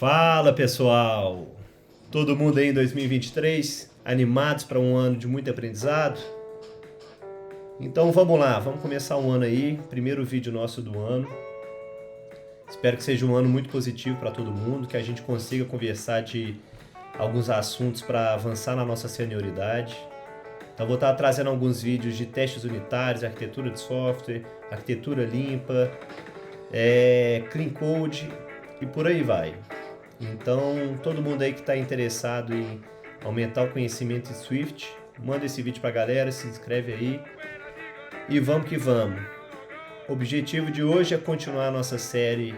Fala pessoal! Todo mundo aí em 2023 animados para um ano de muito aprendizado? Então vamos lá, vamos começar o ano aí, primeiro vídeo nosso do ano. Espero que seja um ano muito positivo para todo mundo, que a gente consiga conversar de alguns assuntos para avançar na nossa senioridade. Então vou estar trazendo alguns vídeos de testes unitários, arquitetura de software, arquitetura limpa, clean code e por aí vai. Então, todo mundo aí que está interessado em aumentar o conhecimento em Swift, manda esse vídeo para a galera, se inscreve aí e vamos que vamos. O objetivo de hoje é continuar a nossa série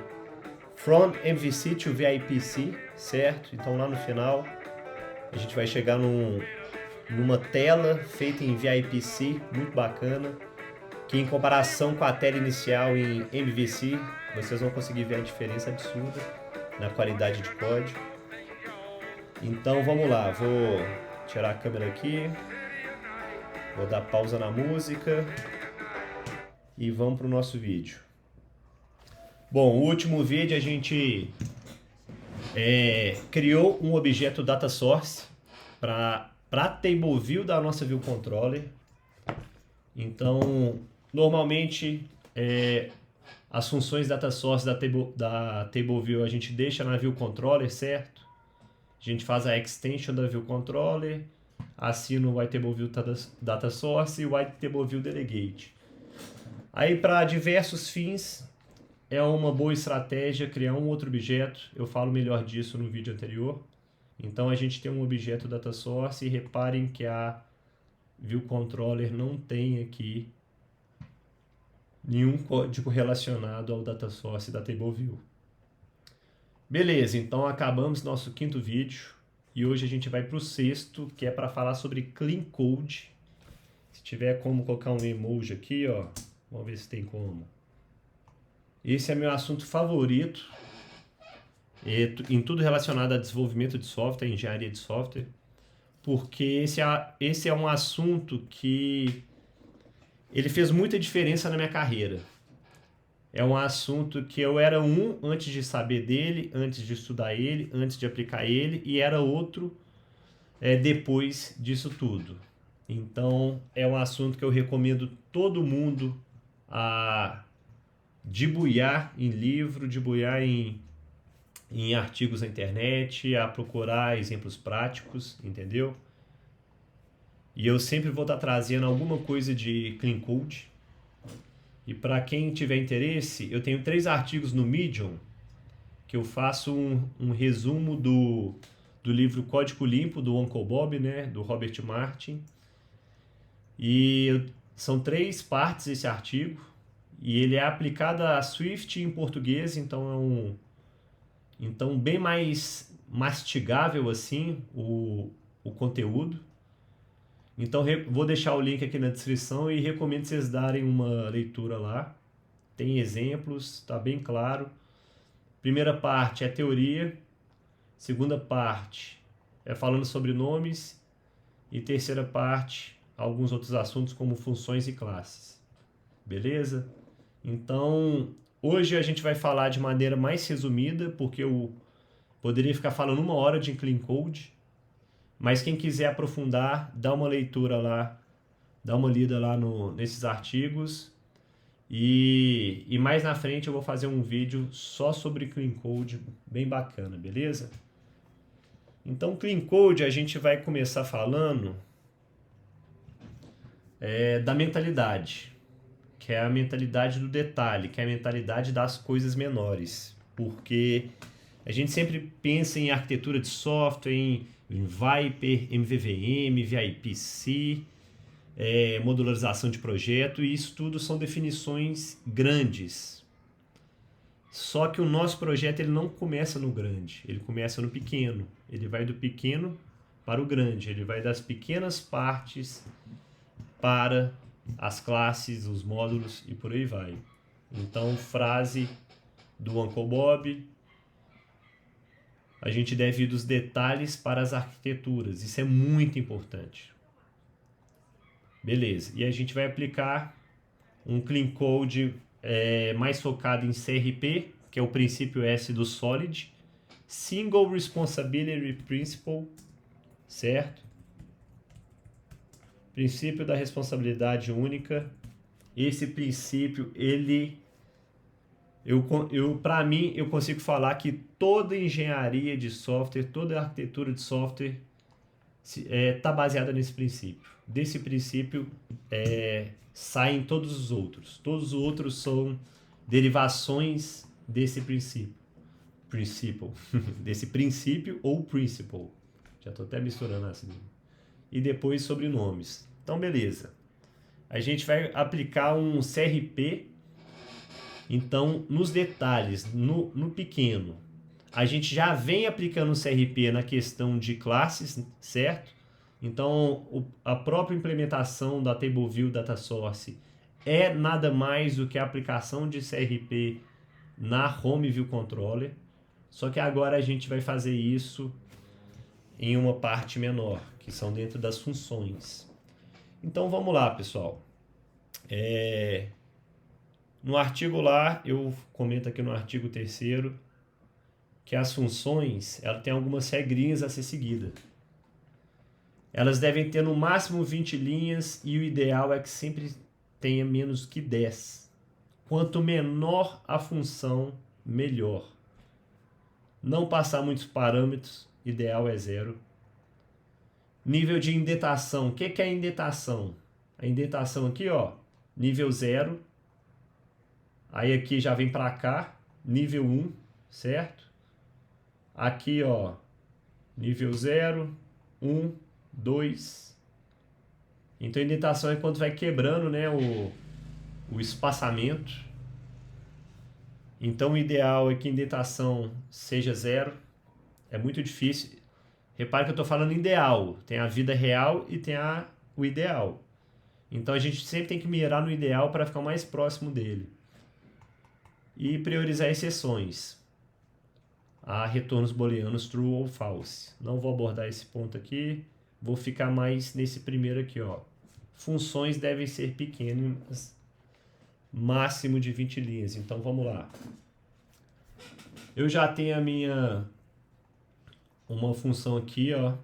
From MVC to VIPC, certo? Então lá no final a gente vai chegar numa tela feita em VIPC, muito bacana, que em comparação com a tela inicial em MVC, vocês vão conseguir ver a diferença absurda na qualidade de código. Então vamos lá, vou tirar a câmera aqui, vou dar pausa na música e vamos para o nosso vídeo. Bom, o último vídeo a gente criou um objeto data source para a table view da nossa view controller. Então, normalmente as funções data source da table view a gente deixa na view controller, certo? A gente faz a extension da view controller, assina o YTableView data source e o YTableView delegate. Aí para diversos fins é uma boa estratégia criar um outro objeto. Eu falo melhor disso no vídeo anterior. Então a gente tem um objeto data source e reparem que a view controller não tem aqui nenhum código relacionado ao data source da TableView. Beleza, então acabamos nosso quinto vídeo e hoje a gente vai para o sexto, que é para falar sobre Clean Code. Se tiver como colocar um emoji aqui, ó, vamos ver se tem como. Esse é meu assunto favorito em tudo relacionado a desenvolvimento de software, engenharia de software, porque esse é um assunto que ele fez muita diferença na minha carreira. É um assunto que eu era antes de saber dele, antes de estudar ele, antes de aplicar ele, e era outro depois disso tudo. Então, é um assunto que eu recomendo todo mundo a debuiar em livro, debuiar em artigos na internet, a procurar exemplos práticos, entendeu? E eu sempre vou estar trazendo alguma coisa de Clean Code. E para quem tiver interesse, eu tenho 3 artigos no Medium que eu faço um resumo do livro Código Limpo, do Uncle Bob, né, do Robert Martin. E são 3 partes esse artigo. E ele é aplicado a Swift em português, então então bem mais mastigável assim o conteúdo. Então vou deixar o link aqui na descrição e recomendo vocês darem uma leitura lá. Tem exemplos, está bem claro. Primeira parte é teoria, segunda parte é falando sobre nomes e terceira parte alguns outros assuntos como funções e classes. Beleza? Então hoje a gente vai falar de maneira mais resumida, porque eu poderia ficar falando 1 hora de Clean Code. Mas quem quiser aprofundar, dá uma leitura lá, dá uma lida lá nesses artigos. E mais na frente eu vou fazer um vídeo só sobre Clean Code, bem bacana, beleza? Então, Clean Code a gente vai começar falando da mentalidade, que é a mentalidade do detalhe, que é a mentalidade das coisas menores. Porque a gente sempre pensa em arquitetura de software, em Viper, MVVM, VIPC, modularização de projeto, e isso tudo são definições grandes. Só que o nosso projeto ele não começa no grande, ele começa no pequeno. Ele vai do pequeno para o grande, ele vai das pequenas partes para as classes, os módulos e por aí vai. Então, frase do Uncle Bob: a gente deve ir dos detalhes para as arquiteturas. Isso é muito importante. Beleza. E a gente vai aplicar um Clean Code mais focado em CRP, que é o princípio S do Solid. Single Responsibility Principle, certo? Princípio da responsabilidade única. Esse princípio, para mim, eu consigo falar que toda engenharia de software, toda arquitetura de software está baseada nesse princípio. Desse princípio saem todos os outros. Todos os outros são derivações desse princípio. Desse princípio ou principle. Já estou até misturando assim. E depois sobrenomes. Então, beleza. A gente vai aplicar um CRP. Então, nos detalhes, no pequeno, a gente já vem aplicando o CRP na questão de classes, certo? Então, a própria implementação da TableView Data Source é nada mais do que a aplicação de CRP na Home View Controller. Só que agora a gente vai fazer isso em uma parte menor, que são dentro das funções. Então vamos lá, pessoal. No artigo lá, eu comento aqui no artigo 3º que as funções ela tem algumas regrinhas a ser seguidas. Elas devem ter no máximo 20 linhas e o ideal é que sempre tenha menos que 10. Quanto menor a função, melhor. Não passar muitos parâmetros, ideal é 0. Nível de indentação. O que é a indentação? A indentação aqui, ó, nível 0. Aí aqui já vem para cá, nível 1, certo? Aqui, ó, nível 0, 1, 2. Então a indentação é quando vai quebrando, né, o espaçamento. Então o ideal é que a indentação seja 0. É muito difícil. Repare que eu estou falando ideal. Tem a vida real e tem o ideal. Então a gente sempre tem que mirar no ideal para ficar mais próximo dele. E priorizar exceções. Há retornos booleanos true ou false. Não vou abordar esse ponto aqui. Vou ficar mais nesse primeiro aqui, ó. Funções devem ser pequenas, máximo de 20 linhas. Então vamos lá. Eu já tenho uma função aqui, ó,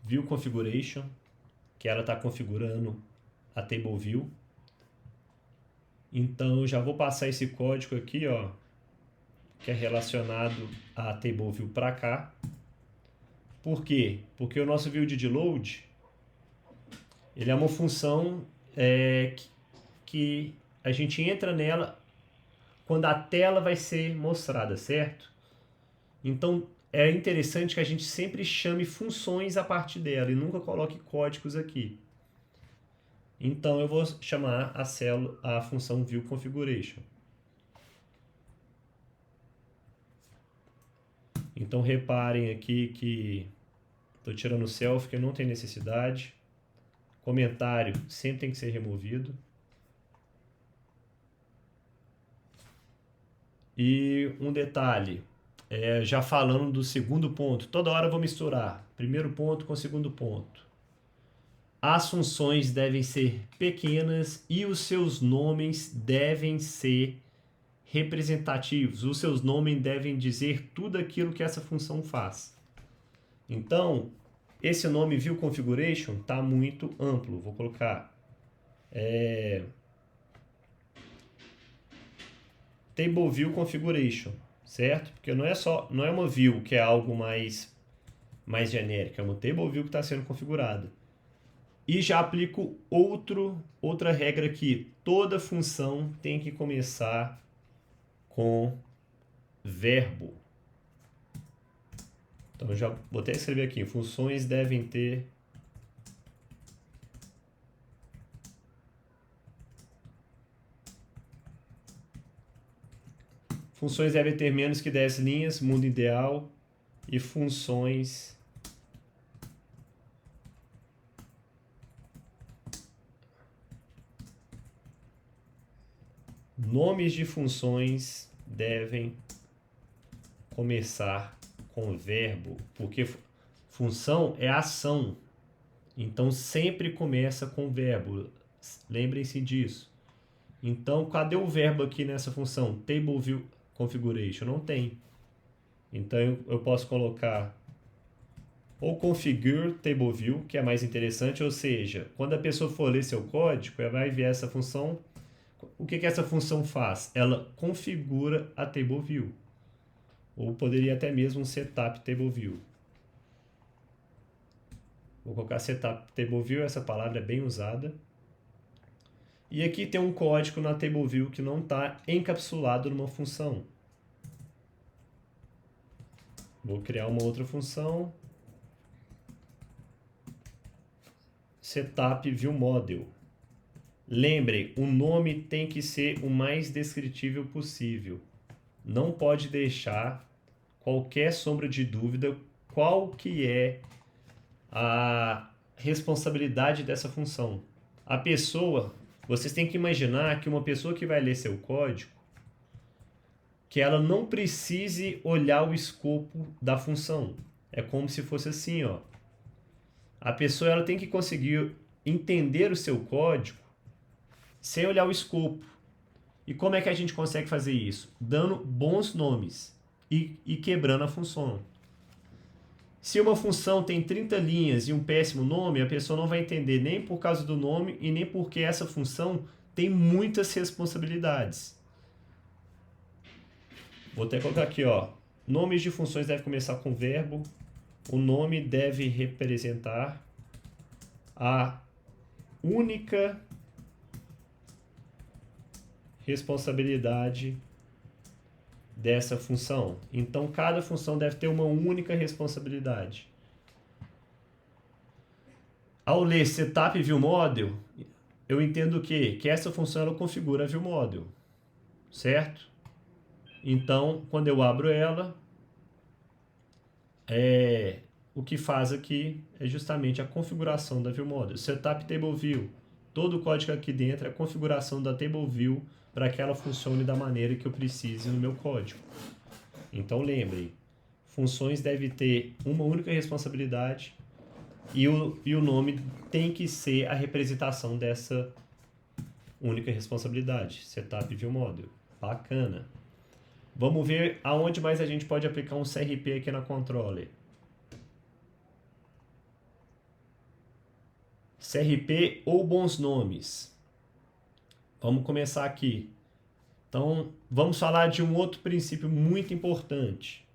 view configuration, que ela está configurando a table view. Então eu já vou passar esse código aqui, ó, que é relacionado a table view para cá. Por quê? Porque o nosso view de load, ele é uma função que a gente entra nela quando a tela vai ser mostrada, certo? Então é interessante que a gente sempre chame funções a partir dela e nunca coloque códigos aqui. Então eu vou chamar a função view configuration. Então reparem aqui que estou tirando o self, que não tem necessidade. Comentário sempre tem que ser removido. E um detalhe, já falando do segundo ponto, toda hora eu vou misturar primeiro ponto com segundo ponto. As funções devem ser pequenas e os seus nomes devem ser representativos. Os seus nomes devem dizer tudo aquilo que essa função faz. Então, esse nome view configuration está muito amplo. Vou colocar table view configuration, certo? Porque não é uma view que é algo mais genérico, é uma table view que está sendo configurada. E já aplico outra regra aqui. Toda função tem que começar com verbo. Então já vou até escrever aqui. Funções devem ter menos que 10 linhas, mundo ideal, e funções nomes de funções devem começar com verbo, porque função é ação. Então sempre começa com verbo. Lembrem-se disso. Então, cadê o verbo aqui nessa função? Table view configuration. Não tem. Então eu posso colocar ou configure table view, que é mais interessante, ou seja, quando a pessoa for ler seu código, ela vai ver essa função. O que essa função faz? Ela configura a table view. Ou poderia até mesmo setup table view. Vou colocar setup table view, essa palavra é bem usada. E aqui tem um código na table view que não está encapsulado numa função. Vou criar uma outra função. Setup view model. Lembrem, o nome tem que ser o mais descritível possível. Não pode deixar qualquer sombra de dúvida qual que é a responsabilidade dessa função. A pessoa, vocês têm que imaginar que uma pessoa que vai ler seu código, que ela não precise olhar o escopo da função. É como se fosse assim, ó. A pessoa ela tem que conseguir entender o seu código sem olhar o escopo. E como é que a gente consegue fazer isso? Dando bons nomes e quebrando a função. Se uma função tem 30 linhas e um péssimo nome, a pessoa não vai entender nem por causa do nome e nem porque essa função tem muitas responsabilidades. Vou até colocar aqui, ó. Nomes de funções devem começar com verbo. O nome deve representar a única responsabilidade dessa função. Então, cada função deve ter uma única responsabilidade. Ao ler setup view model, eu entendo o quê? Que essa função ela configura a view model, certo? Então, quando eu abro ela, o que faz aqui é justamente a configuração da view model. Setup table view. Todo o código aqui dentro é a configuração da table view para que ela funcione da maneira que eu precise no meu código. Então lembrem, funções devem ter uma única responsabilidade e o nome tem que ser a representação dessa única responsabilidade. Setup view model. Bacana. Vamos ver aonde mais a gente pode aplicar um CRP aqui na controller. CRP ou bons nomes. Vamos começar aqui. Então, vamos falar de um outro princípio muito importante.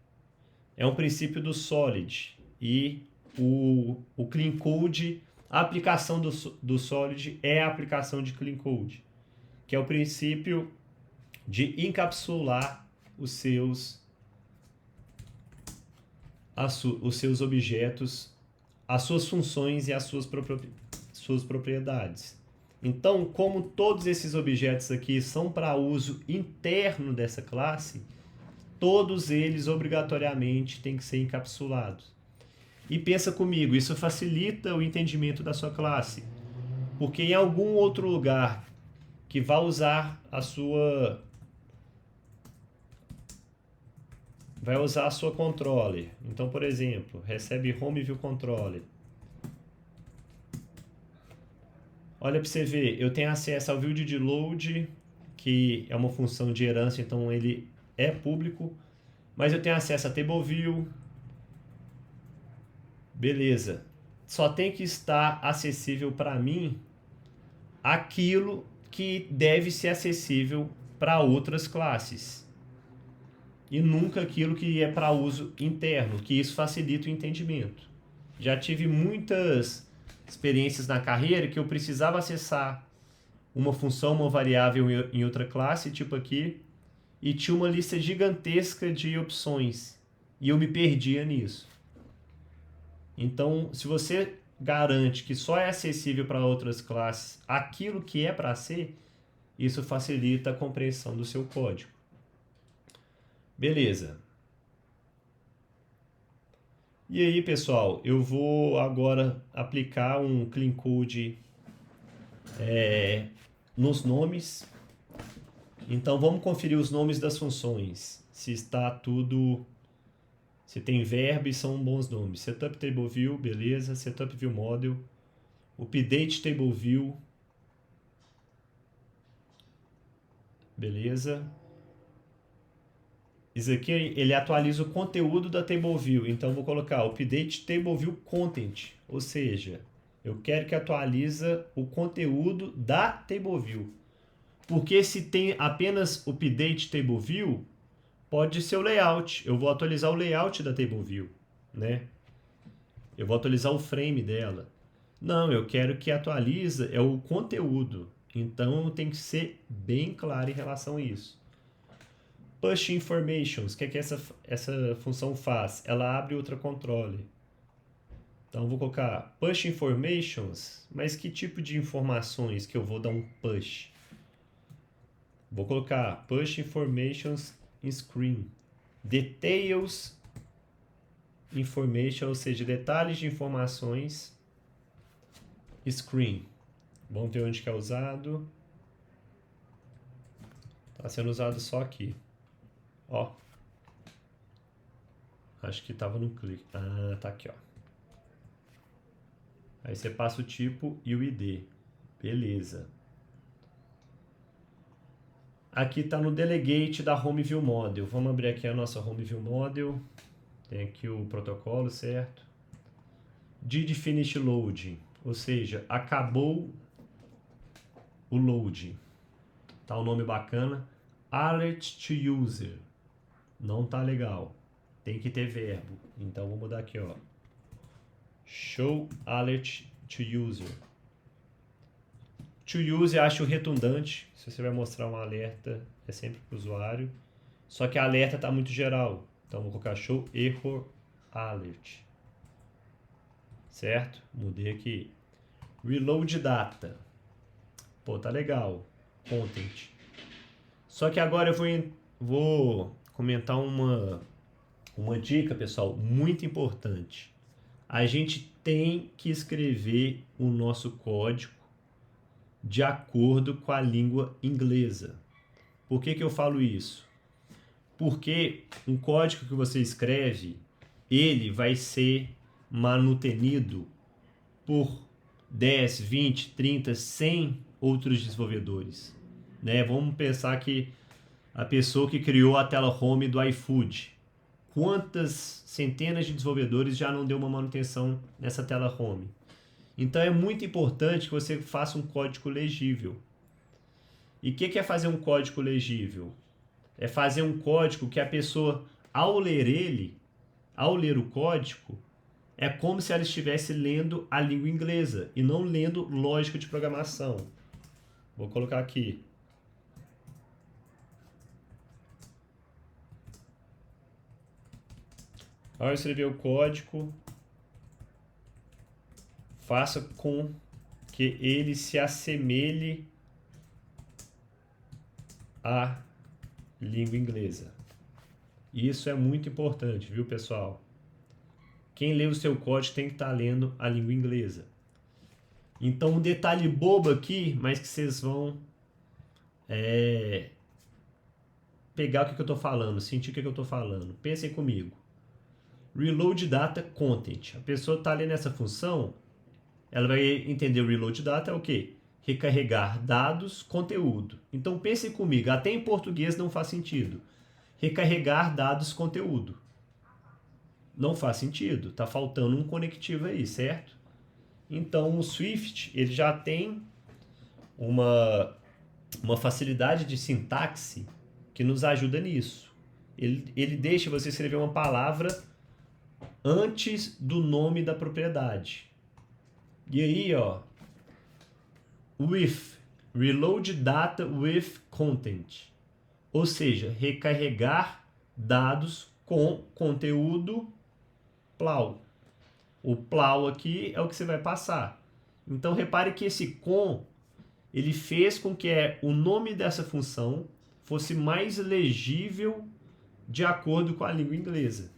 É um princípio do Solid. E o Clean Code, a aplicação do Solid é a aplicação de Clean Code, que é o princípio de encapsular os seus objetos, as suas funções e as suas propriedades. Então, como todos esses objetos aqui são para uso interno dessa classe, todos eles obrigatoriamente têm que ser encapsulados. E pensa comigo, isso facilita o entendimento da sua classe, porque em algum outro lugar que vai usar a sua controller. Então, por exemplo, recebe home view controller. Olha para você ver, eu tenho acesso ao view de load, que é uma função de herança, então ele é público, mas eu tenho acesso a table view. Beleza. Só tem que estar acessível para mim aquilo que deve ser acessível para outras classes. E nunca aquilo que é para uso interno, que isso facilita o entendimento. Já tive muitas experiências na carreira que eu precisava acessar uma função, uma variável em outra classe, tipo aqui, e tinha uma lista gigantesca de opções, e eu me perdia nisso. Então, se você garante que só é acessível para outras classes aquilo que é para ser, isso facilita a compreensão do seu código. Beleza. E aí, pessoal, eu vou agora aplicar um Clean Code nos nomes. Então, vamos conferir os nomes das funções. Se está tudo... Se tem verbo e são bons nomes. Setup Table View, beleza. Setup View Model. Update Table View. Beleza. Isso aqui, ele atualiza o conteúdo da TableView. Então, vou colocar Update TableView Content. Ou seja, eu quero que atualize o conteúdo da TableView. Porque se tem apenas Update TableView, pode ser o layout. Eu vou atualizar o layout da TableView, né? Eu vou atualizar o frame dela. Não, eu quero que atualize o conteúdo. Então, tem que ser bem claro em relação a isso. Push Informations, o que é que essa função faz? Ela abre outra controle. Então, eu vou colocar Push Informations, mas que tipo de informações que eu vou dar um push? Vou colocar Push Informations in Screen. Details Information, ou seja, detalhes de informações. Screen. Vamos ver onde que é usado. Está sendo usado só aqui. Ó. Acho que estava no clique. Ah, tá aqui, ó. Aí você passa o tipo e o ID. Beleza. Aqui está no Delegate da Home View Model. Vamos abrir aqui a nossa Home View Model. Tem aqui o protocolo, certo? Did finish loading. Ou seja, acabou o loading. Tá um nome bacana. Alert to user. Não tá legal. Tem que ter verbo. Então, vou mudar aqui, ó. Show alert to user. To user acho redundante. Se você vai mostrar um alerta, é sempre para o usuário. Só que a alerta tá muito geral. Então, vou colocar show error alert. Certo? Mudei aqui. Reload data. Pô, tá legal. Content. Só que agora eu vou comentar uma dica, pessoal, muito importante. A gente tem que escrever o nosso código de acordo com a língua inglesa. Por que eu falo isso? Porque um código que você escreve, ele vai ser manutenido por 10, 20, 30, 100 outros desenvolvedores. Né? Vamos pensar que a pessoa que criou a tela home do iFood, quantas centenas de desenvolvedores já não deu uma manutenção nessa tela home? Então é muito importante que você faça um código legível. E o que é fazer um código legível? É fazer um código que a pessoa, ao ler o código, é como se ela estivesse lendo a língua inglesa e não lendo lógica de programação. Vou colocar aqui. Ao escrever o código, faça com que ele se assemelhe à língua inglesa. Isso é muito importante, viu, pessoal? Quem lê o seu código tem que estar lendo a língua inglesa. Então, um detalhe bobo aqui, mas que vocês vão pegar o que eu estou falando, sentir o que eu estou falando. Pensem comigo. Reload Data Content. A pessoa está ali nessa função, ela vai entender o Reload Data é o quê? Recarregar dados, conteúdo. Então pensem comigo, até em português não faz sentido. Recarregar dados, conteúdo. Não faz sentido, está faltando um conectivo aí, certo? Então o Swift ele já tem uma facilidade de sintaxe que nos ajuda nisso. Ele deixa você escrever uma palavra antes do nome da propriedade. E aí, ó, with, reload data with content. Ou seja, recarregar dados com conteúdo plow. O plow aqui é o que você vai passar. Então, repare que esse com, ele fez com que o nome dessa função fosse mais legível de acordo com a língua inglesa.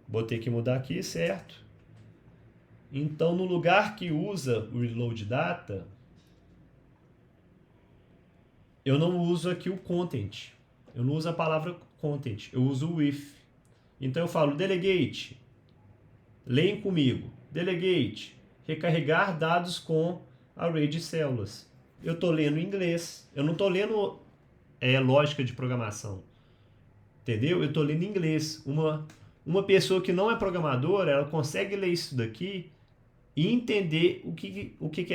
Vou ter que mudar aqui, certo? Então, no lugar que usa o reload data, eu não uso aqui o content. Eu não uso a palavra content, eu uso o with. Então, eu falo delegate. Leem comigo. Delegate. Recarregar dados com array de células. Eu estou lendo em inglês. Eu não estou lendo lógica de programação. Entendeu? Eu estou lendo em inglês. Uma pessoa que não é programadora, ela consegue ler isso daqui e entender o que é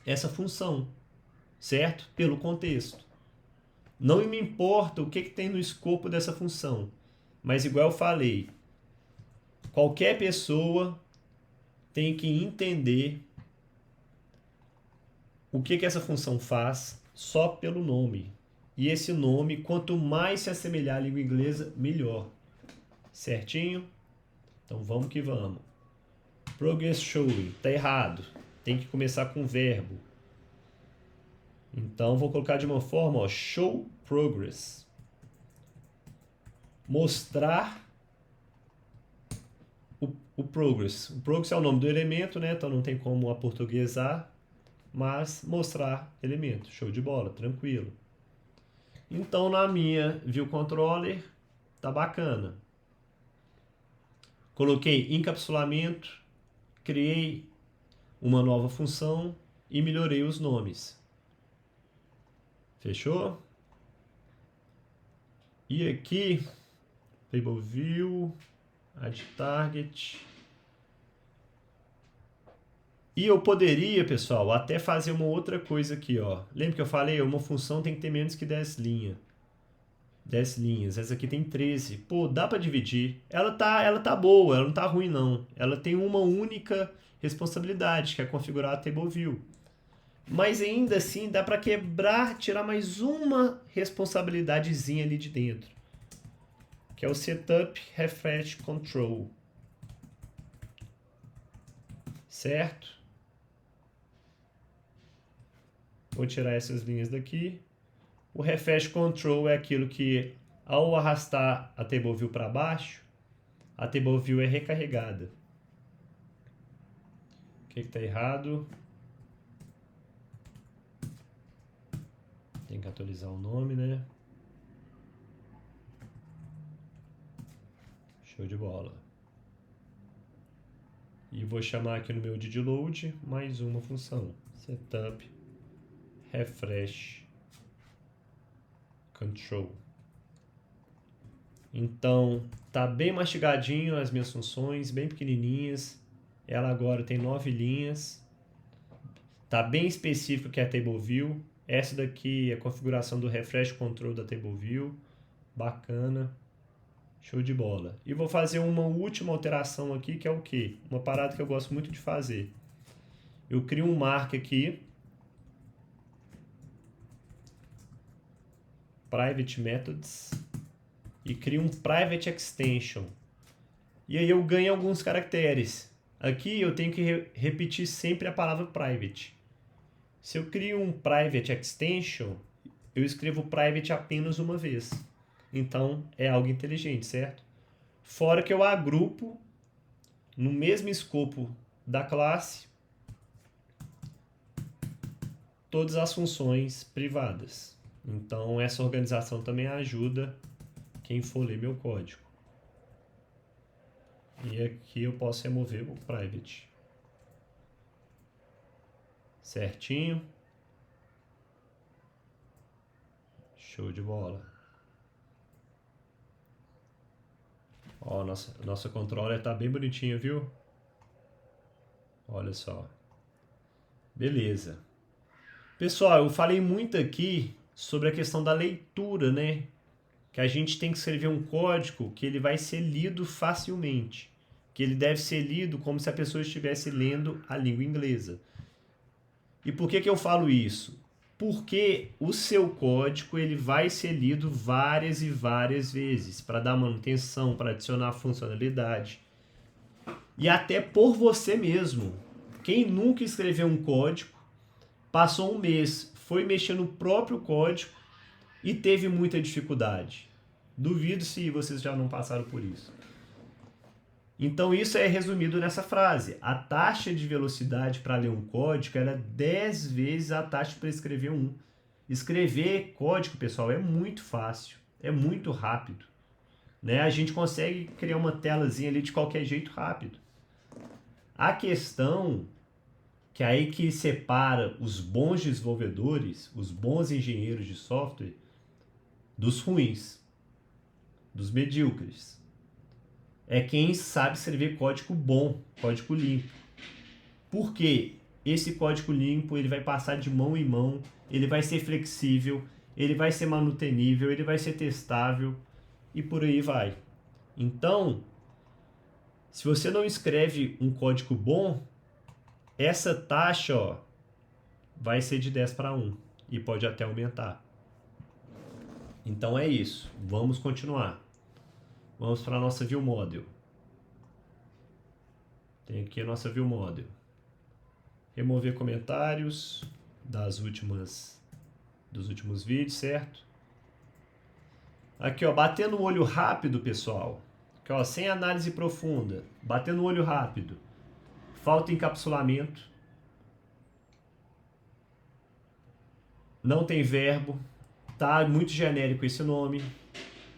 essa função, certo? Pelo contexto. Não me importa o que tem no escopo dessa função, mas igual eu falei, qualquer pessoa tem que entender o que essa função faz só pelo nome. E esse nome, quanto mais se assemelhar à língua inglesa, melhor. Certinho? Então vamos que vamos. Progress showing, tá errado. Tem que começar com verbo. Então vou colocar de uma forma, ó, show progress. Mostrar o progress. O progress é o nome do elemento, né? Então não tem como aportuguesar, mas mostrar elemento. Show de bola, tranquilo. Então na minha view controller tá bacana. Coloquei encapsulamento, criei uma nova função e melhorei os nomes. Fechou? E aqui, table view, add target. E eu poderia, pessoal, até fazer uma outra coisa aqui, ó. Lembra que eu falei? Uma função tem que ter menos que 10 linhas. 10 linhas. Essa aqui tem 13. Pô, dá para dividir. Ela tá boa, ela não tá ruim, não. Ela tem uma única responsabilidade, que é configurar a table view. Mas ainda assim, dá para quebrar, tirar mais uma responsabilidadezinha ali de dentro, que é o Setup Refresh Control. Certo? Vou tirar essas linhas daqui. O Refresh Control é aquilo que, ao arrastar a Table View para baixo, a Table View é recarregada. O que está errado? Tem que atualizar o nome, né? Show de bola. E vou chamar aqui no meu didload mais uma função. Setup Refresh Control. Então, tá bem mastigadinho as minhas funções, bem pequenininhas. Ela agora tem 9 linhas. Tá bem específico que é a Table View. Essa daqui é a configuração do Refresh Control da Table View. Bacana. Show de bola. E vou fazer uma última alteração aqui, que é o quê? Uma parada que eu gosto muito de fazer. Eu crio um mark aqui. Private Methods. E crio um Private Extension. E aí eu ganho alguns caracteres. Aqui eu tenho que repetir sempre a palavra private. Se eu crio um Private Extension, eu escrevo private apenas uma vez. Então, é algo inteligente, certo? Fora que eu agrupo no mesmo escopo da classe todas as funções privadas. Então, essa organização também ajuda quem for ler meu código. E aqui eu posso remover o private. Certinho. Show de bola. Ó, nossa controller tá bem bonitinha, viu? Olha só. Beleza. Pessoal, eu falei muito aqui sobre a questão da leitura, né? Que a gente tem que escrever um código que ele vai ser lido facilmente. Que ele deve ser lido como se a pessoa estivesse lendo a língua inglesa. E por que eu falo isso? Porque o seu código ele vai ser lido várias e várias vezes para dar manutenção, para adicionar funcionalidade. E até por você mesmo. Quem nunca escreveu um código, passou um mês, foi mexer no próprio código e teve muita dificuldade. Duvido se vocês já não passaram por isso. Então isso é resumido nessa frase. A taxa de velocidade para ler um código era 10 vezes a taxa para escrever um. Escrever código, pessoal, é muito fácil, é muito rápido. Né? A gente consegue criar uma telazinha ali de qualquer jeito rápido. A questão que aí que separa os bons desenvolvedores, os bons engenheiros de software, dos ruins. dos medíocres. É quem sabe escrever código bom, código limpo. Por quê? Esse código limpo ele vai passar de mão em mão, ele vai ser flexível, ele vai ser manutenível, ele vai ser testável e por aí vai. Então, se você não escreve um código bom, essa taxa vai ser de 10 para 1 e pode até aumentar. Então é isso. Vamos continuar. Vamos para a nossa View Model. Tem aqui a nossa View Model. Remover comentários dos últimos vídeos, certo? Aqui, batendo o olho rápido, pessoal. Aqui, sem análise profunda. Batendo o olho rápido. Falta encapsulamento. Não tem verbo. Tá muito genérico esse nome.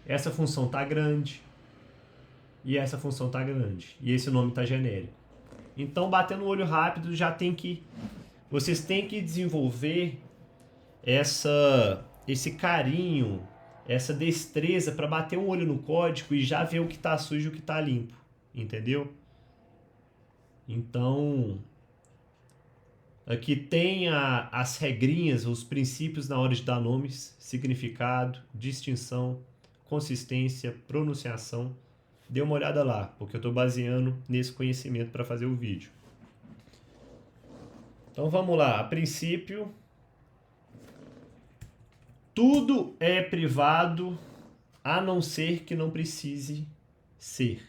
Essa função tá grande. E essa função tá grande. E esse nome tá genérico. Então, batendo o olho rápido, vocês têm que desenvolver esse carinho, essa destreza para bater um olho no código e já ver o que tá sujo e o que tá limpo. Entendeu? Então, aqui tem as regrinhas, os princípios na hora de dar nomes, significado, distinção, consistência, pronunciação. Dê uma olhada lá, porque eu estou baseando nesse conhecimento para fazer o vídeo. Então vamos lá. A princípio, tudo é privado a não ser que não precise ser.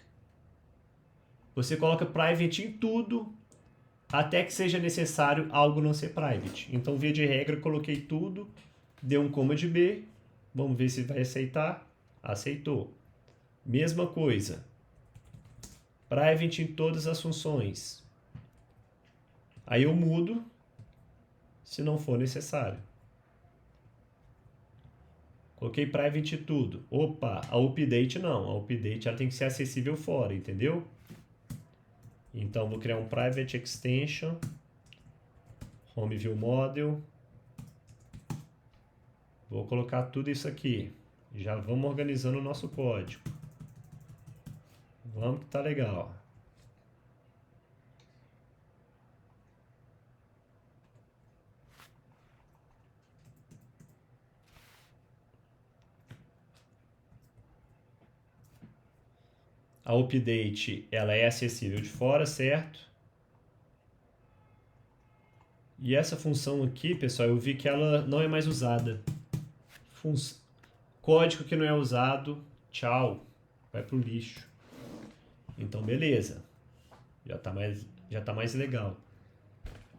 Você coloca private em tudo até que seja necessário algo não ser private. Então, via de regra, eu coloquei tudo, deu um coma de B, vamos ver se vai aceitar. Aceitou. Mesma coisa. Private em todas as funções. Aí eu mudo se não for necessário. Coloquei private em tudo. Opa, a update não. A update ela tem que ser acessível fora, entendeu? Então vou criar um private extension. Home view model. Vou colocar tudo isso aqui. Já vamos organizando o nosso código. Vamos que tá legal. A update ela é acessível de fora, certo? E essa função aqui, pessoal, eu vi que ela não é mais usada. Código que não é usado, tchau, vai pro lixo. Então, beleza. Já tá mais legal.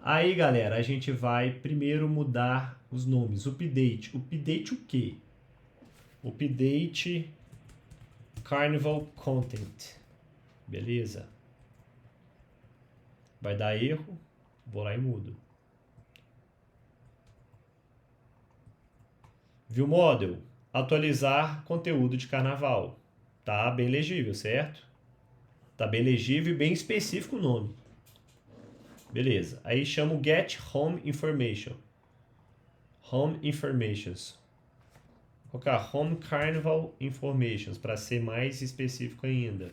Aí, galera, a gente vai primeiro mudar os nomes. Update. Update o quê? Update Carnival Content. Beleza. Vai dar erro. Vou lá e mudo. View Model. Atualizar conteúdo de carnaval. Tá bem legível, certo? Tá bem legível e bem específico o nome. Beleza. Aí chamo Get Home Information. Home Informations. Vou colocar Home Carnival Informations para ser mais específico ainda.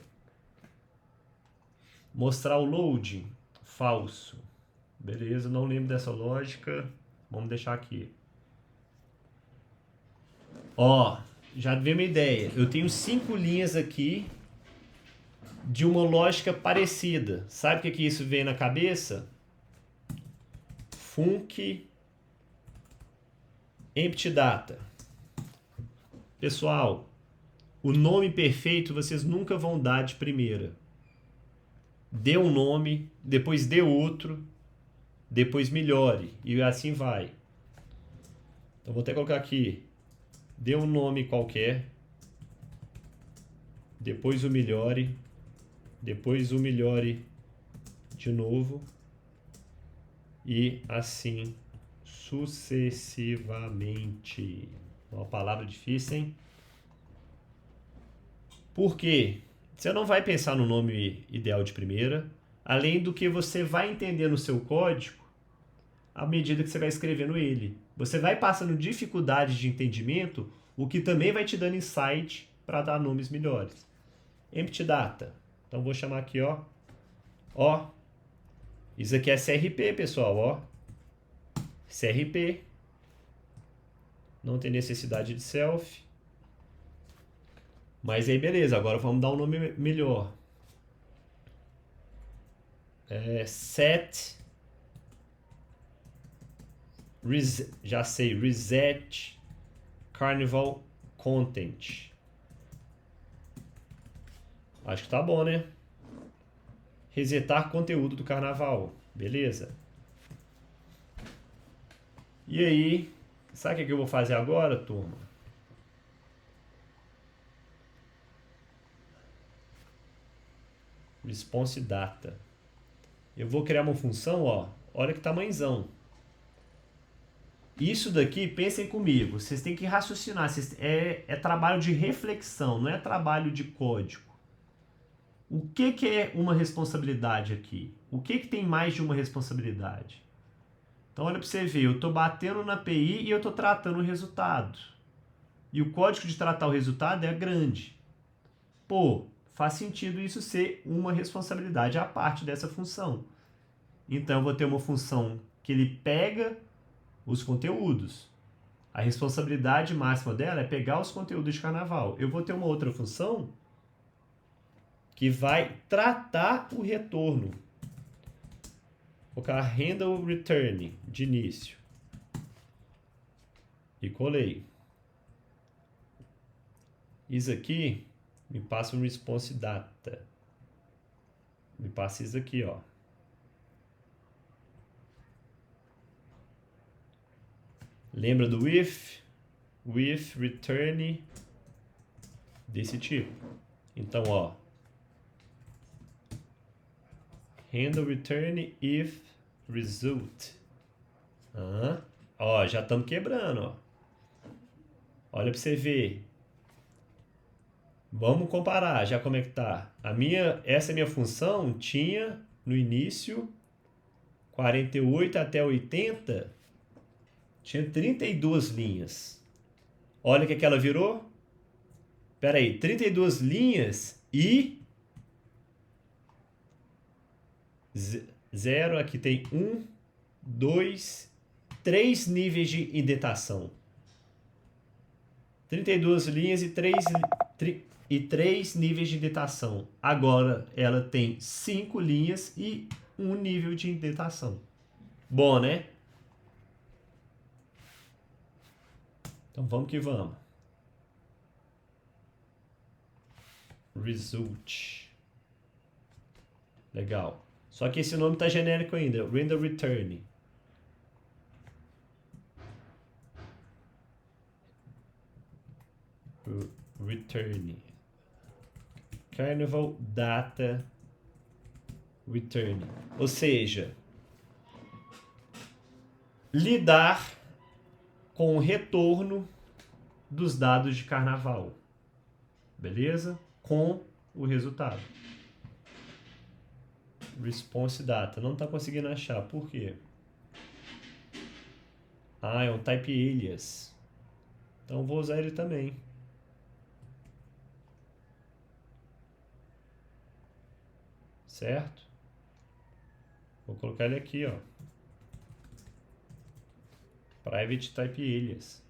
Mostrar o load. Falso. Beleza, não lembro dessa lógica. Vamos deixar aqui. Já veio uma ideia. Eu tenho 5 linhas aqui de uma lógica parecida. Sabe o que isso vem na cabeça? Func Empty Data. Pessoal, o nome perfeito vocês nunca vão dar de primeira. Dê um nome, depois dê outro, depois melhore e assim vai. Então vou até colocar aqui, dê um nome qualquer, depois o melhore, depois o melhore de novo e assim sucessivamente. Uma palavra difícil, hein? Por quê? Você não vai pensar no nome ideal de primeira, além do que você vai entender no seu código à medida que você vai escrevendo ele. Você vai passando dificuldade de entendimento, o que também vai te dando insight para dar nomes melhores. Empty data. Então vou chamar aqui, ó. Isso aqui é CRP, pessoal, ó. CRP. Não tem necessidade de self. Mas aí, beleza. Agora vamos dar um nome melhor. Set. Já sei. Reset Carnival Content. Acho que tá bom, né? Resetar conteúdo do carnaval. Beleza. E aí, sabe o que eu vou fazer agora, turma? Response data. Eu vou criar uma função, ó. Olha que tamanhozão. Isso daqui, pensem comigo. Vocês têm que raciocinar. É trabalho de reflexão, não é trabalho de código. O que é uma responsabilidade aqui? O que tem mais de uma responsabilidade? Então, olha para você ver. Eu estou batendo na API e eu estou tratando o resultado. E o código de tratar o resultado é grande. Pô, faz sentido isso ser uma responsabilidade à parte dessa função. Então, eu vou ter uma função que ele pega os conteúdos. A responsabilidade máxima dela é pegar os conteúdos de carnaval. Eu vou ter uma outra função que vai tratar o retorno. Vou colocar handle return de início. E colei. Isso aqui me passa um response data. Me passa isso aqui, ó. Lembra do if? With return desse tipo. Então, ó. Handle return if result. Ó, já estamos quebrando, ó. Olha para você ver. Vamos comparar já como é que tá. Essa minha função tinha no início 48 até 80, tinha 32 linhas. Olha o que ela virou. Espera aí, 32 linhas e 0, aqui tem 1, 2, 3 níveis de indentação. 32 linhas e 3 níveis de indentação. Agora ela tem 5 linhas e 1 nível de indentação. Bom, né? Então vamos que vamos. Result. Legal. Só que esse nome está genérico ainda. Render return. Return. Carnival data return. Ou seja, lidar com o retorno dos dados de carnaval. Beleza? Com o resultado. Response data. Não está conseguindo achar. Por quê? É um type alias. Então vou usar ele também. Certo? Vou colocar ele aqui, ó. Private type alias.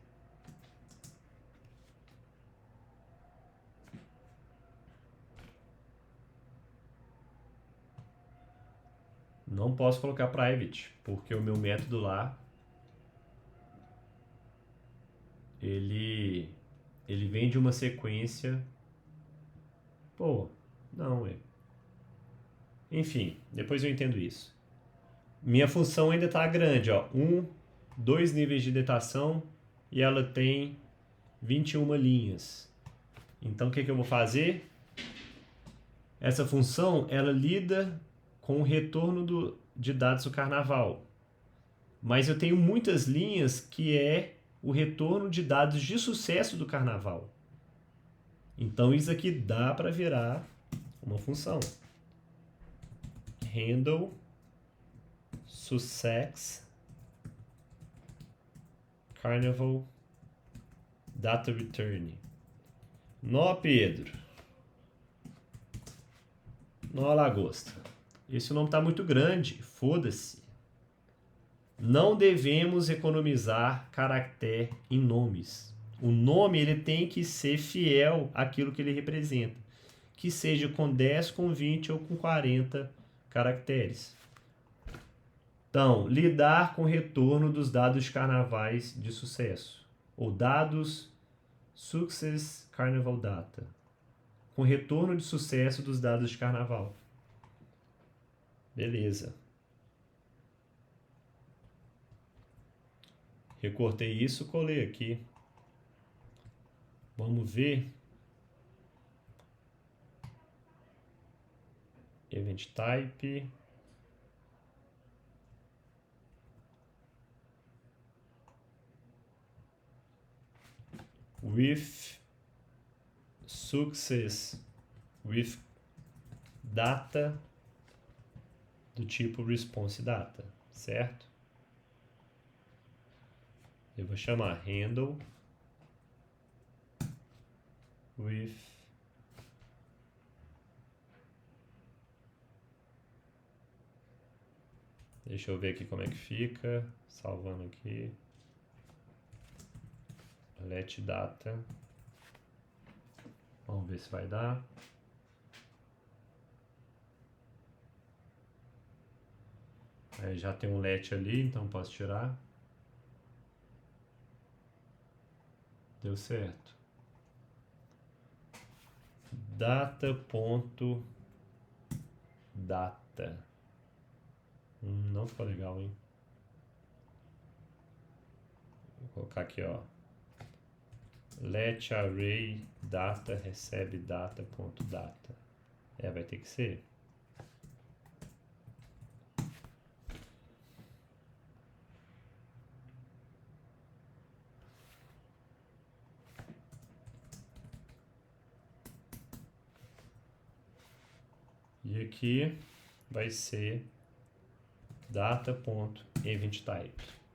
Não posso colocar private, porque o meu método lá ele vem de uma sequência. Pô, não é. Enfim, depois eu entendo isso. Minha função ainda está grande, ó. 2 níveis de datação e ela tem 21 linhas. Então o que eu vou fazer? Essa função ela lida com o retorno de dados do carnaval. Mas eu tenho muitas linhas que é o retorno de dados de sucesso do carnaval. Então isso aqui dá para virar uma função. Handle success carnival data return. Nó, Pedro. Nó, lagosta. Esse nome está muito grande. Foda-se. Não devemos economizar caractere em nomes. O nome ele tem que ser fiel àquilo que ele representa. Que seja com 10, com 20 ou com 40 caracteres. Então, lidar com o retorno dos dados de carnavais de sucesso. Ou dados Success Carnival Data. Com retorno de sucesso dos dados de carnaval. Beleza. Recortei isso, colei aqui. Vamos ver. Event Type. With success with data do tipo response data, certo? Eu vou chamar handle with deixa eu ver aqui como é que fica, salvando aqui. Let data. Vamos ver se vai dar. Aí já tem um let ali, então posso tirar. Deu certo. Data.data. Não ficou legal, hein? Vou colocar aqui, ó. Let array data recebe data.data. Vai ter que ser. E aqui vai ser data.eventType.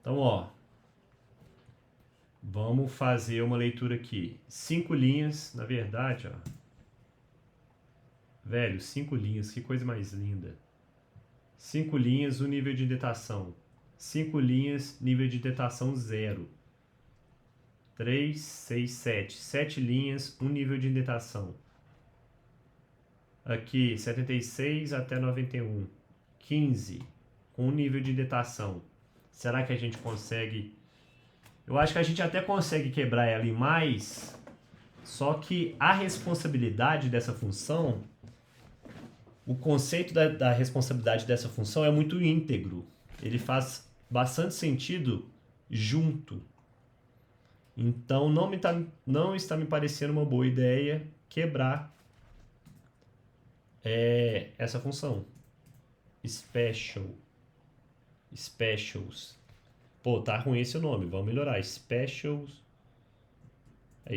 Então, ó, vamos fazer uma leitura aqui. 5 linhas, na verdade, ó. Velho, 5 linhas, que coisa mais linda. 5 linhas, o nível de datação. 5 linhas, nível de datação 0. 3, 6, 7. 7 linhas, um nível de indentação. Aqui, 76 até 91. 15, com um nível de indentação. Será que a gente consegue? Eu acho que a gente até consegue quebrar ela em mais, só que a responsabilidade dessa função, o conceito da responsabilidade dessa função é muito íntegro. Ele faz bastante sentido junto. Então, não está me parecendo uma boa ideia quebrar essa função. Specials. Pô, tá ruim esse nome. Vamos melhorar. Specials.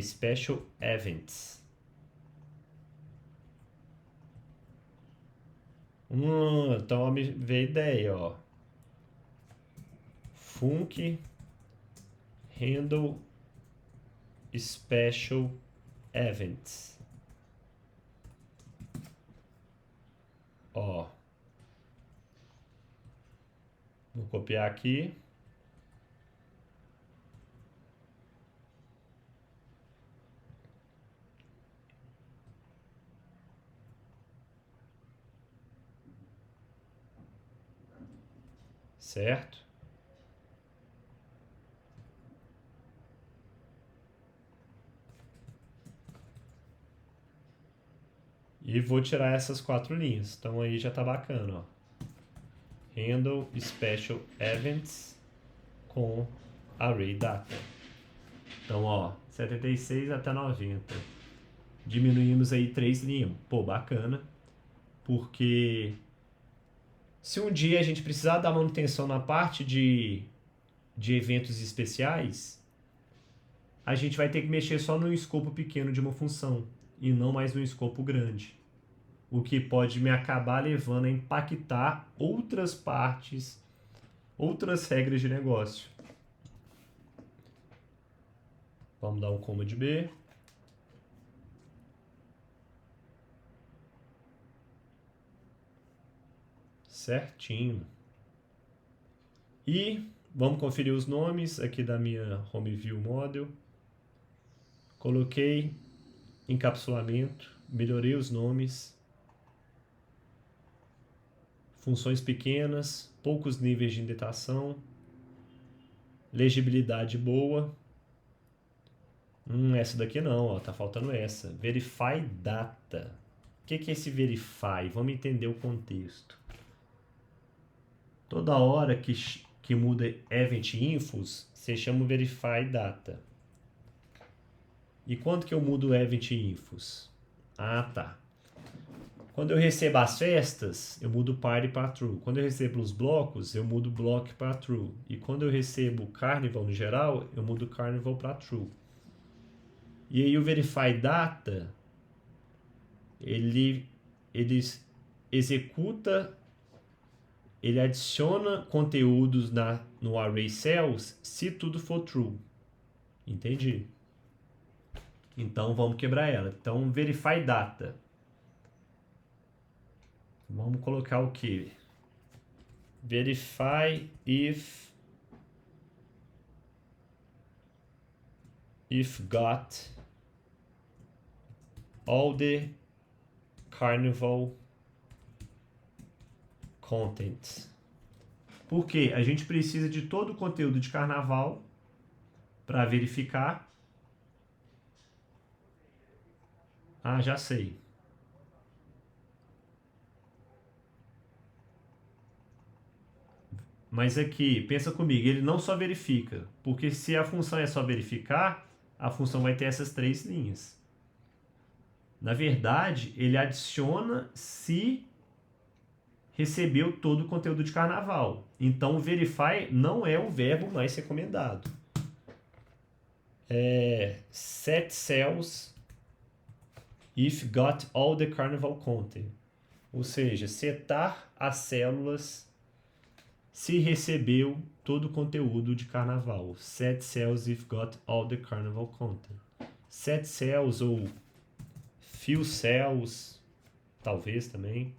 Special Events. Então, me veio a ideia, ó. Func handle special events. Ó. Vou copiar aqui. Certo? E vou tirar essas 4 linhas. Então aí já tá bacana, ó. Handle Special Events com Array Data. Então, ó, 76 até 90. Diminuímos aí 3 linhas. Pô, bacana. Porque se um dia a gente precisar dar manutenção na parte de eventos especiais, a gente vai ter que mexer só no escopo pequeno de uma função e não mais no escopo grande. O que pode me acabar levando a impactar outras partes, outras regras de negócio. Vamos dar um coma de B. Certinho. E vamos conferir os nomes aqui da minha Home View Model. Coloquei encapsulamento, melhorei os nomes. Funções pequenas, poucos níveis de indentação. Legibilidade boa. Essa daqui não, ó, tá faltando essa. Verify data. O que é esse verify? Vamos entender o contexto. Toda hora que muda event infos, você chama o verify data. E quando que eu mudo event infos? Ah, tá. Quando eu recebo as festas, eu mudo party para true. Quando eu recebo os blocos, eu mudo block para true. E quando eu recebo carnival no geral, eu mudo carnival para true. E aí o verify data, ele executa, ele adiciona conteúdos no array cells se tudo for true. Entendi? Então vamos quebrar ela. Então verify data. Vamos colocar o que? Verify if got all the carnival content. Porque a gente precisa de todo o conteúdo de carnaval para verificar. Ah, já sei. Mas aqui, pensa comigo, ele não só verifica, porque se a função é só verificar, a função vai ter essas três linhas. Na verdade, ele adiciona se recebeu todo o conteúdo de carnaval. Então, o verify não é o verbo mais recomendado. Set cells if got all the carnival content. Ou seja, setar as células se recebeu todo o conteúdo de carnaval. Set cells if got all the carnival content. Set cells ou few cells, talvez também.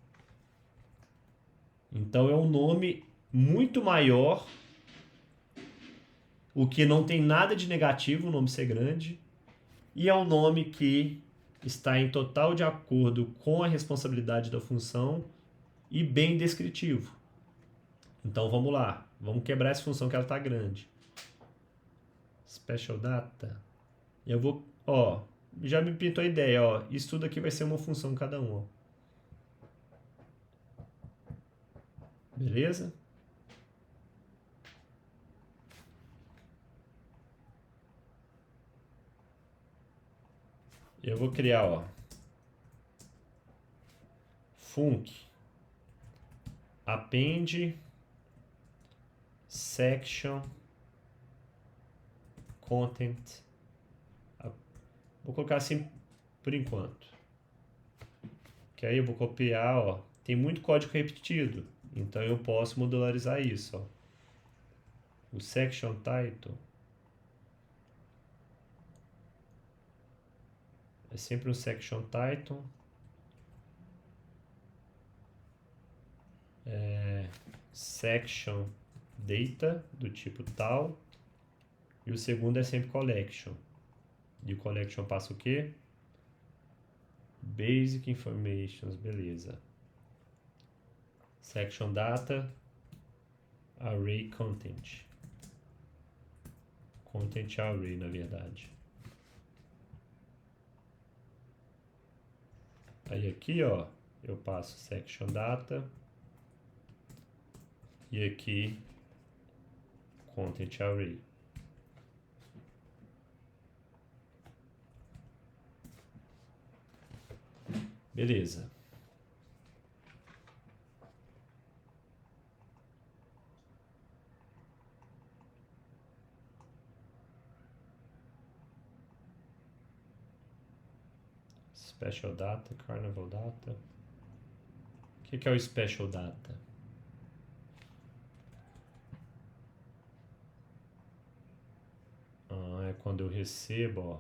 Então é um nome muito maior, o que não tem nada de negativo o nome ser grande, e é um nome que está em total de acordo com a responsabilidade da função e bem descritivo. Então vamos lá, vamos quebrar essa função que ela está grande. Special data. Eu vou, já me pintou a ideia, isso tudo aqui vai ser uma função cada um, Beleza? Eu vou criar, func append section content. Vou colocar assim por enquanto. Que aí eu vou copiar, tem muito código repetido, então eu posso modularizar isso, O section title é sempre um section title. Section data do tipo tal. E o segundo é sempre collection. E o collection passa o quê? Basic informations, beleza. Section data, array content. Content array, na verdade. Aí aqui, eu passo section data. E aqui, content array. Beleza. Special data, carnival data. O que é o special data? É quando eu recebo, ó.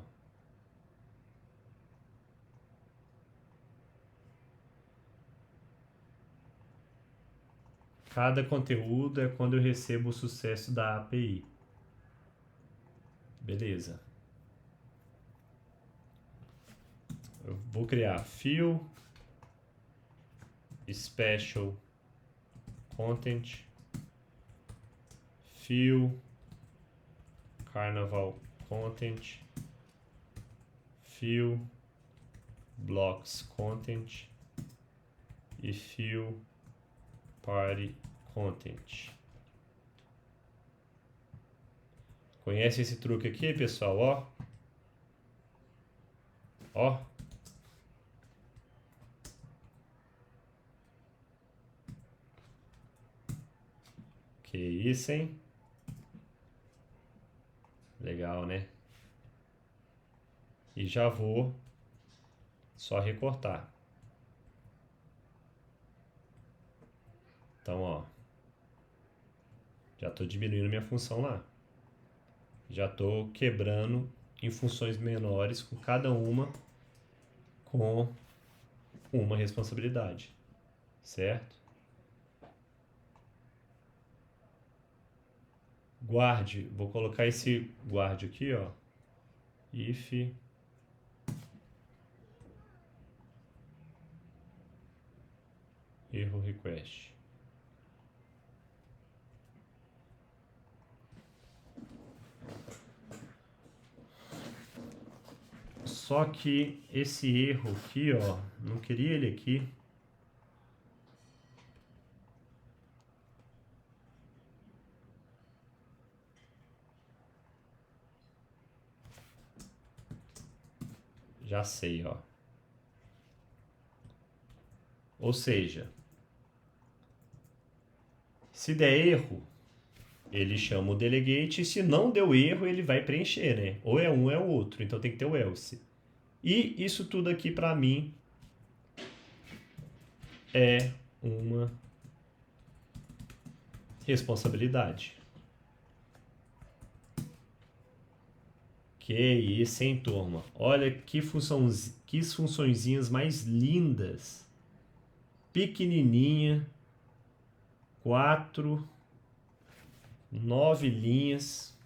Cada conteúdo é quando eu recebo o sucesso da API. Beleza. Eu vou criar fill special content, fill carnaval content, fill blocks content e fill party content. Conhece esse truque aqui, pessoal? Ó. Ó. Que isso, hein? Legal, né? E já vou só recortar. Então, ó. Já estou diminuindo minha função lá. Já estou quebrando em funções menores, com cada uma com uma responsabilidade. Certo? Guarde. Vou colocar esse guarde aqui, ó. If erro request. Só que esse erro aqui, ó, não queria ele aqui. Já sei, ó. Ou seja, se der erro, ele chama o delegate, e se não deu erro, ele vai preencher, né? Ou é um ou é o outro, então tem que ter o else. E isso tudo aqui para mim é uma responsabilidade. Que isso, hein, turma? Olha que funçõezinhas mais lindas. Pequenininha. 4, 9 linhas.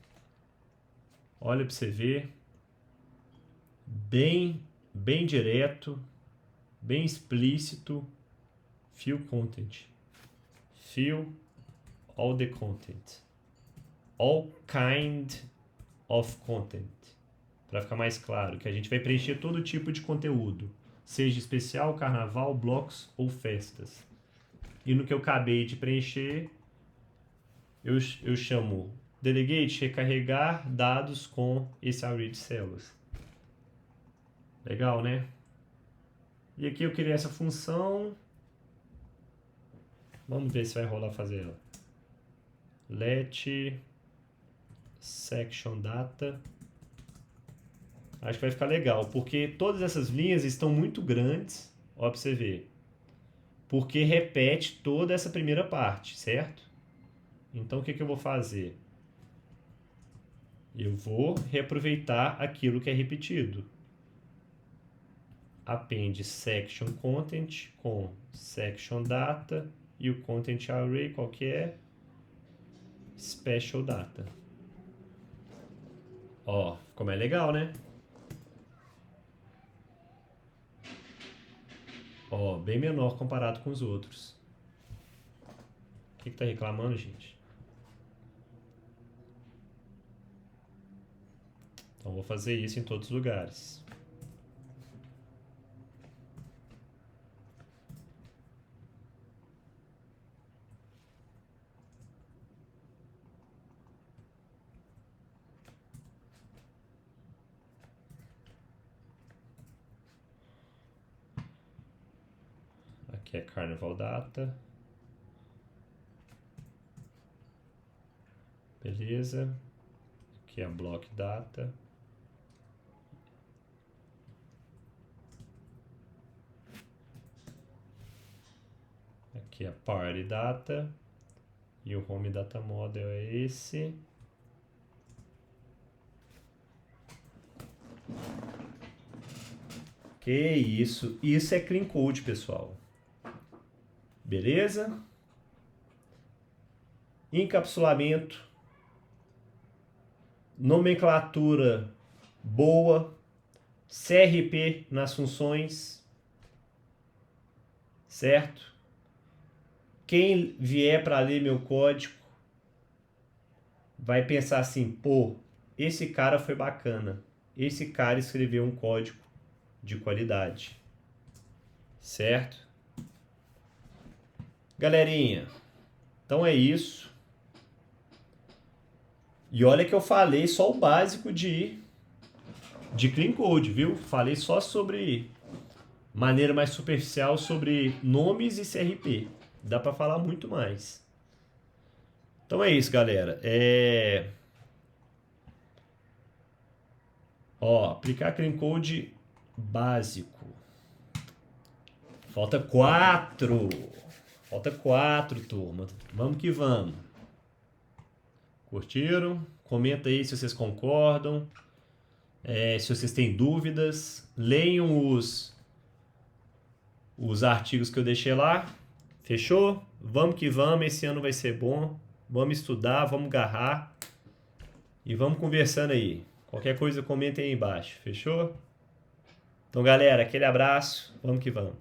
Olha para você ver. Bem direto, bem explícito. Fill content. Fill all the content. All kind of content. Para ficar mais claro, que a gente vai preencher todo tipo de conteúdo, seja especial, carnaval, blocos ou festas. E no que eu acabei de preencher, eu chamo delegate recarregar dados com esse array de células. Legal, né? E aqui eu criei essa função. Vamos ver se vai rolar fazer ela. Let section data. Acho que vai ficar legal, porque todas essas linhas estão muito grandes. Ó, pra você ver. Porque repete toda essa primeira parte, certo? Então, o que eu vou fazer? Eu vou reaproveitar aquilo que é repetido. Append section content com section data e o content array qual que é? Special data. Ó, ficou mais legal, né? Ó, bem menor comparado com os outros. O que tá reclamando, gente? Então, vou fazer isso em todos os lugares. Aqui é Carnival Data. Beleza. Aqui é a Block Data. Aqui é a Party Data. E o Home Data Model é esse. Que isso. Isso é Clean Code, pessoal. Beleza? Encapsulamento. Nomenclatura boa. CRP nas funções. Certo? Quem vier para ler meu código vai pensar assim, pô, esse cara foi bacana. Esse cara escreveu um código de qualidade. Certo? Galerinha, então é isso. E olha que eu falei só o básico de Clean Code, viu? Falei só sobre maneira mais superficial sobre nomes e CRP. Dá para falar muito mais. Então é isso, galera. Aplicar Clean Code básico. Falta 4. Falta 4, turma. Vamos que vamos. Curtiram? Comenta aí se vocês concordam. Se vocês têm dúvidas. Leiam os artigos que eu deixei lá. Fechou? Vamos que vamos. Esse ano vai ser bom. Vamos estudar, vamos agarrar. E vamos conversando aí. Qualquer coisa, comentem aí embaixo. Fechou? Então, galera, aquele abraço. Vamos que vamos.